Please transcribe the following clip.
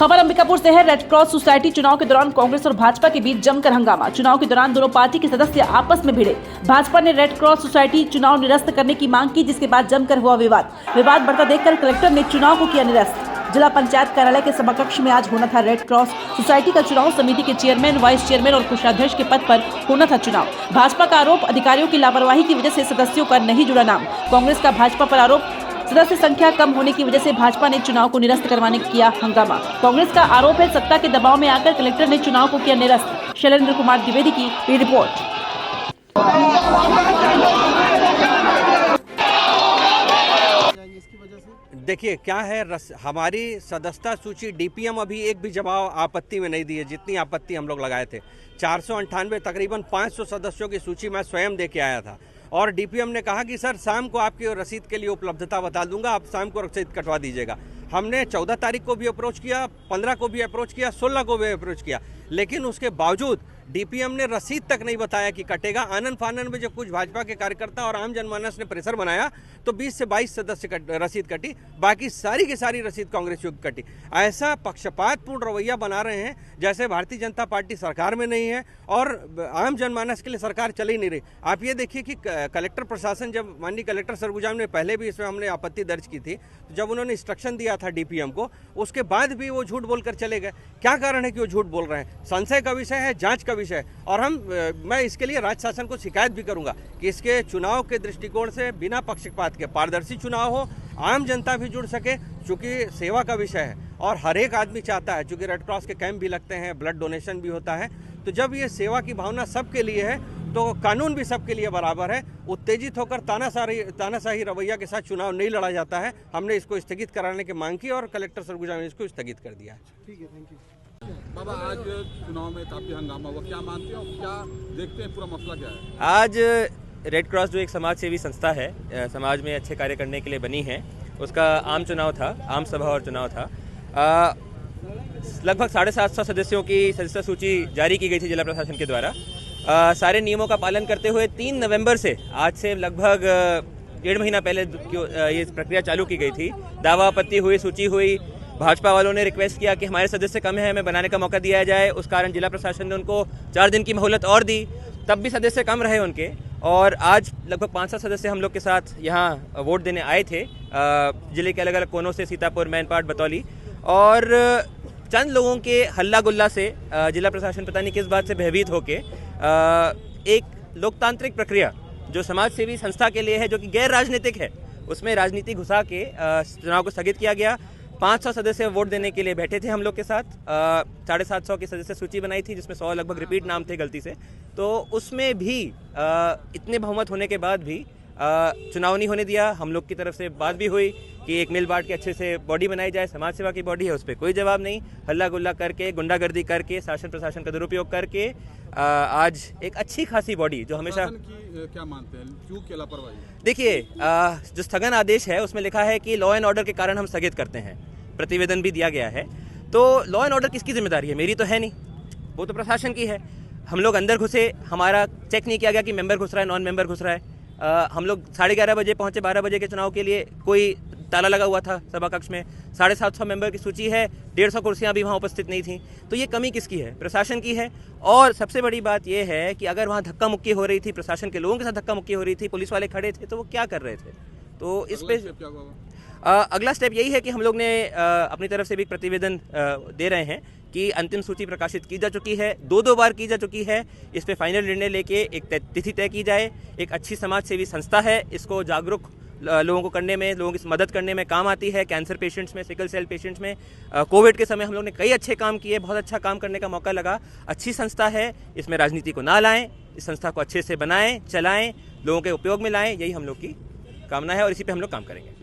खबर अंबिकापुर से है। रेड क्रॉस सोसाइटी चुनाव के दौरान कांग्रेस और भाजपा के बीच जमकर हंगामा। चुनाव के दौरान दोनों पार्टी के सदस्य आपस में भिड़े। भाजपा ने रेड क्रॉस सोसाइटी चुनाव निरस्त करने की मांग की, जिसके बाद जमकर हुआ विवाद बढ़ता देखकर कलेक्टर ने चुनाव को किया निरस्त। जिला पंचायत कार्यालय के सभाकक्ष में आज होना था रेड क्रॉस सोसाइटी का चुनाव। समिति के चेयरमैन, वाइस चेयरमैन और कोषाध्यक्ष के पद पर होना था चुनाव। भाजपा का आरोप, अधिकारियों की लापरवाही की वजह से सदस्यों का नहीं जुड़ा नाम। कांग्रेस का भाजपा पर आरोप, सदस्य संख्या कम होने की वजह से भाजपा ने चुनाव को निरस्त करवाने किया हंगामा। कांग्रेस का आरोप है, सत्ता के दबाव में आकर कलेक्टर ने चुनाव को किया निरस्त। शैलेंद्र कुमार द्विवेदी की रिपोर्ट। देखिए क्या है, हमारी सदस्यता सूची डीपीएम अभी एक भी जवाब आपत्ति में नहीं दी है, जितनी आपत्ति हम लोग लगाए थे। 498 तकरीबन 500 सदस्यों की सूची मैं स्वयं दे के आया था और डीपीएम ने कहा कि सर शाम को आपकी रसीद के लिए उपलब्धता बता दूंगा, आप शाम को रसीद कटवा दीजिएगा। हमने 14 तारीख को भी अप्रोच किया, 15 को भी अप्रोच किया, 16 को भी अप्रोच किया, लेकिन उसके बावजूद डीपीएम ने रसीद तक नहीं बताया कि कटेगा। आनन फानन में जो कुछ भाजपा के कार्यकर्ता और आम जनमानस ने प्रेशर बनाया तो 20 से 22 सदस्य रसीद कटी, बाकी सारी की सारी रसीद कांग्रेसियों की कटी। ऐसा पक्षपातपूर्ण रवैया बना रहे हैं जैसे भारतीय जनता पार्टी सरकार में नहीं है और आम जनमानस के लिए सरकार चल ही नहीं रही। आप ये देखिए कि कलेक्टर प्रशासन, जब माननीय कलेक्टर सरगुजा ने पहले भी इसमें हमने आपत्ति दर्ज की थी, तो जब उन्होंने इंस्ट्रक्शन दिया था डीपीएम को, उसके बाद भी वो झूठ बोलकर चले गए। क्या कारण है कि वो झूठ बोल रहे हैं? संशय का विषय है, जांच का विषय है और मैं इसके लिए राज्य शासन को शिकायत भी करूंगा कि इसके चुनाव के दृष्टिकोण से बिना पक्षपात के पारदर्शी चुनाव हो, आम जनता भी जुड़ सके, चूंकि सेवा का विषय है और हर एक आदमी चाहता है, चूंकि रेड क्रॉस के कैंप भी लगते हैं, ब्लड डोनेशन भी होता है, तो जब ये सेवा की भावना सबके लिए है तो कानून भी सबके लिए बराबर है। उत्तेजित होकर तानाशाही रवैया के साथ चुनाव नहीं लड़ा जाता है। हमने इसको स्थगित कराने की मांग की और कलेक्टर सरगुजा ने इसको स्थगित कर दिया। ठीक है, थैंक यू। बाबा, आज चुनाव में काफी हंगामा हुआ, क्या मानते हो, क्या देखते हैं, पूरा मसला क्या है? आज रेड क्रॉस जो एक समाज सेवी संस्था है, समाज में अच्छे कार्य करने के लिए बनी है, उसका आम चुनाव था, आम सभा और चुनाव था। लगभग 750 सदस्यों की सदस्यता सूची जारी की गई थी जिला प्रशासन के द्वारा। सारे नियमों का पालन करते हुए 3 नवंबर से, आज से लगभग 1.5 महीना पहले ये प्रक्रिया चालू की गई थी। दावा आपत्ति हुई, सूची हुई, भाजपा वालों ने रिक्वेस्ट किया कि हमारे सदस्य कम है, हमें बनाने का मौका दिया जाए। उस कारण जिला प्रशासन ने उनको 4 दिन की मोहलत और दी, तब भी सदस्य कम रहे उनके। और आज लगभग 500 सदस्य हम लोग के साथ यहाँ वोट देने आए थे, जिले के अलग अलग कोनों से, सीतापुर, मैनपाट, बतौली। और चंद लोगों के हल्ला गुल्ला से जिला प्रशासन पता नहीं किस बात से भयभीत होके एक लोकतांत्रिक प्रक्रिया जो समाज सेवी संस्था के लिए है, जो कि गैर राजनीतिक है, उसमें राजनीति घुसा के चुनाव को स्थगित किया गया। 500 सदस्य वोट देने के लिए बैठे थे हम लोग के साथ। 750 की सदस्य सूची बनाई थी, जिसमें 100 लगभग रिपीट नाम थे गलती से। तो उसमें भी इतने बहुमत होने के बाद भी चुनाव नहीं होने दिया। हम लोग की तरफ से बात भी हुई कि एक मिल बांट के अच्छे से बॉडी बनाई जाए, समाज सेवा की बॉडी है, उस पर कोई जवाब नहीं। हल्ला गुल्ला करके, गुंडागर्दी करके, शासन प्रशासन का दुरुपयोग करके आज एक अच्छी खासी बॉडी जो हमेशा क्या मानते हैं, क्यों की लापरवाही? देखिए, जो स्थगन आदेश है उसमें लिखा है कि लॉ एंड ऑर्डर के कारण हम स्थगित करते हैं, प्रतिवेदन भी दिया गया है। तो लॉ एंड ऑर्डर किसकी जिम्मेदारी है? मेरी तो है नहीं, वो तो प्रशासन की है। हम लोग अंदर घुसे, हमारा चेक नहीं किया गया कि मेंबर घुस रहा है, नॉन मेंबर घुस रहा है। हम लोग 11:30 बजे पहुंचे, 12 बजे के चुनाव के लिए कोई ताला लगा हुआ था सभा कक्ष में। 750 मेंबर की सूची है, 150 कुर्सियां भी वहां उपस्थित नहीं थी। तो ये कमी किसकी है? प्रशासन की है। और सबसे बड़ी बात यह है कि अगर वहां धक्का मुक्की हो रही थी, प्रशासन के लोगों के साथ धक्का मुक्की हो रही थी, पुलिस वाले खड़े थे, तो वो क्या कर रहे थे? तो इस पे अगला स्टेप यही है कि हम लोग ने अपनी तरफ से भी प्रतिवेदन दे रहे हैं कि अंतिम सूची प्रकाशित की जा चुकी है, 2 बार की जा चुकी है। इस पे फाइनल निर्णय लेके एक तिथि तय की जाए। एक अच्छी समाज सेवी संस्था है, इसको जागरूक लोगों को करने में, लोगों की मदद करने में काम आती है। कैंसर पेशेंट्स में, सिकल सेल पेशेंट्स में, कोविड के समय हम लोग ने कई अच्छे काम किए, बहुत अच्छा काम करने का मौका लगा। अच्छी संस्था है, इसमें राजनीति को ना लाएं, इस संस्था को अच्छे से बनाएं, चलाएं, लोगों के उपयोग में लाएं, यही हम लोग की कामना है और इसी पे हम लोग काम करेंगे।